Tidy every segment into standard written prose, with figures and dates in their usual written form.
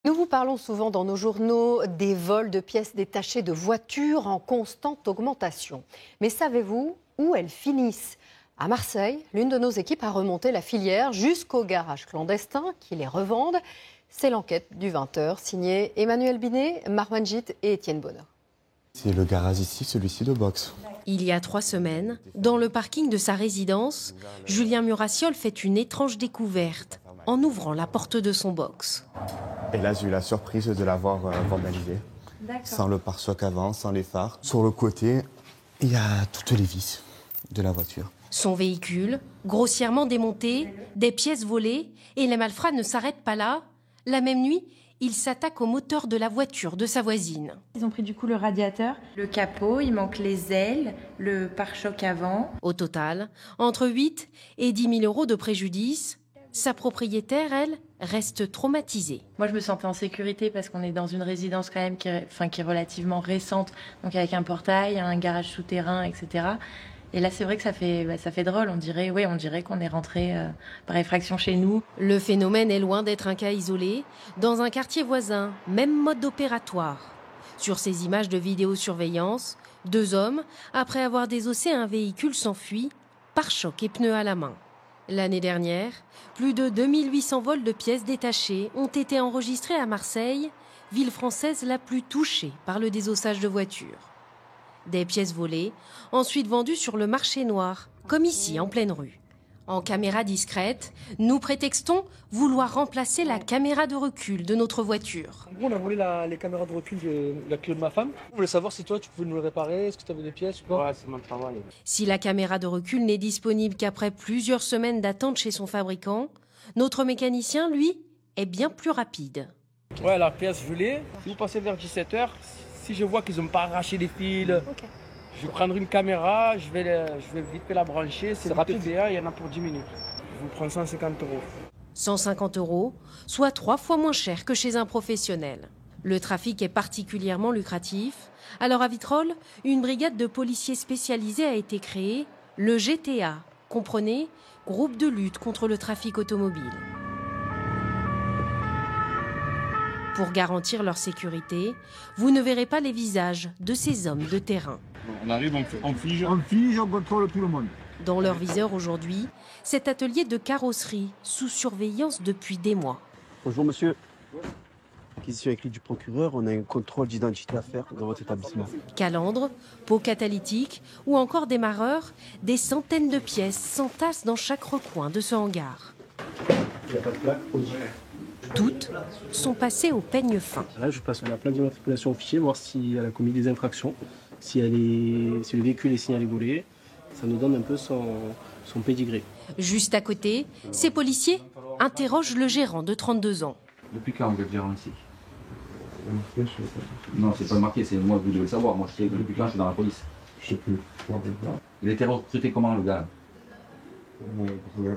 Nous vous parlons souvent dans nos journaux des vols de pièces détachées de voitures en constante augmentation. Mais savez-vous où elles finissent ? À Marseille, l'une de nos équipes a remonté la filière jusqu'aux garages clandestins qui les revendent. C'est l'enquête du 20h, signée Emmanuel Binet, Marwan Git et Étienne Bonheur. C'est le garage ici, celui-ci de boxe. Il y a 3 semaines, dans le parking de sa résidence, Julien Murassiol fait une étrange découverte en ouvrant la porte de son box. Et là, j'ai eu la surprise de l'avoir vandalisé. Sans le pare-choc avant, sans les phares. Sur le côté, il y a toutes les vis de la voiture. Son véhicule, grossièrement démonté, des pièces volées, et les malfrats ne s'arrêtent pas là. La même nuit, ils s'attaquent au moteur de la voiture de sa voisine. Ils ont pris du coup le radiateur. Le capot, il manque les ailes, le pare-choc avant. Au total, entre 8 et 10 000 euros de préjudice. Sa propriétaire, elle, reste traumatisée. Moi, je me sentais en sécurité parce qu'on est dans une résidence quand même qui est relativement récente, donc avec un portail, un garage souterrain, etc. Et là, c'est vrai que ça fait drôle. On dirait qu'on est rentré par effraction chez nous. Le phénomène est loin d'être un cas isolé. Dans un quartier voisin, même mode opératoire. Sur ces images de vidéosurveillance, 2 hommes, après avoir désossé un véhicule, s'enfuient, pare-choc et pneus à la main. L'année dernière, plus de 2800 vols de pièces détachées ont été enregistrés à Marseille, ville française la plus touchée par le désossage de voitures. Des pièces volées, ensuite vendues sur le marché noir, comme ici en pleine rue. En caméra discrète, nous prétextons vouloir remplacer la caméra de recul de notre voiture. On a volé les caméras de recul de la clé de ma femme. On voulait savoir si toi tu pouvais nous le réparer, est-ce que tu avais des pièces ou pas ? Ouais, c'est mon travail. Si la caméra de recul n'est disponible qu'après plusieurs semaines d'attente chez son fabricant, notre mécanicien, lui, est bien plus rapide. Ouais, la pièce volée. Si vous passez vers 17h, si je vois qu'ils n'ont pas arraché les fils, je vais prendre une caméra, je vais vite fait la brancher. C'est rapide, il y en a pour 10 minutes. Je vous prends 150 euros. 150 euros, soit 3 fois moins cher que chez un professionnel. Le trafic est particulièrement lucratif. Alors à Vitrolles, une brigade de policiers spécialisés a été créée, le GTA, comprenez, groupe de lutte contre le trafic automobile. Pour garantir leur sécurité, vous ne verrez pas les visages de ces hommes de terrain. On arrive, on fige. On fige, on contrôle tout le monde. Dans leur viseur aujourd'hui, cet atelier de carrosserie sous surveillance depuis des mois. Bonjour monsieur. Acquisition écrite du procureur, on a un contrôle d'identité à faire dans votre établissement. Calandres, pots catalytiques ou encore démarreurs, des centaines de pièces s'entassent dans chaque recoin de ce hangar. Il n'y a pas de plaque. Toutes sont passées au peigne fin. Là, je passe la plaque d'immatriculation au fichier, voir si elle a commis des infractions, si le véhicule est signalé volé. Ça nous donne un peu son pédigré. Juste à côté, ces policiers interrogent le gérant de 32 ans. Depuis quand vous êtes gérant ici ? Non, c'est pas marqué, c'est moi, vous devez le savoir. Moi, je sais que depuis quand je suis dans la police. Je sais plus. Il a été recruté comment, le gars ?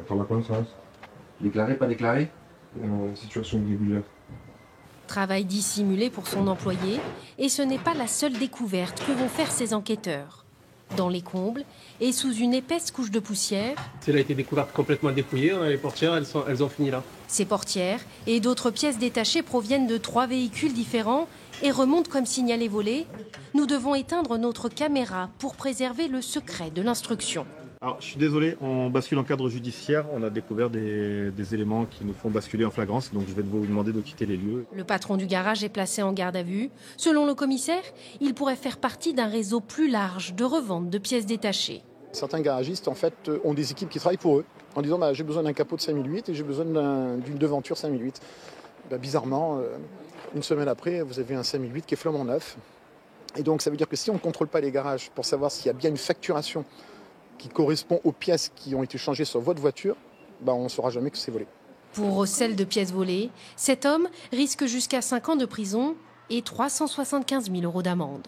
Pour la connaissance. Déclaré, pas déclaré ? Situation régulière. Travail dissimulé pour son employé, et ce n'est pas la seule découverte que vont faire ces enquêteurs. Dans les combles et sous une épaisse couche de poussière, Elle a été découverte complètement dépouillée. Les portières, elles ont fini là. ces portières et d'autres pièces détachées proviennent de 3 véhicules différents et remontent comme signalés volés. Nous devons éteindre notre caméra pour préserver le secret de l'instruction. Alors, je suis désolé, on bascule en cadre judiciaire. On a découvert des éléments qui nous font basculer en flagrance, donc je vais vous demander de quitter les lieux. Le patron du garage est placé en garde à vue. Selon le commissaire, il pourrait faire partie d'un réseau plus large de revente de pièces détachées. Certains garagistes, en fait, ont des équipes qui travaillent pour eux, en disant j'ai besoin d'un capot de 5008 et j'ai besoin d'une devanture 5008. Bizarrement, une semaine après, vous avez un 5008 qui est flambant neuf. Et donc, ça veut dire que si on ne contrôle pas les garages pour savoir s'il y a bien une facturation qui correspond aux pièces qui ont été changées sur votre voiture, on ne saura jamais que c'est volé. Pour recel de pièces volées, cet homme risque jusqu'à 5 ans de prison et 375 000 euros d'amende.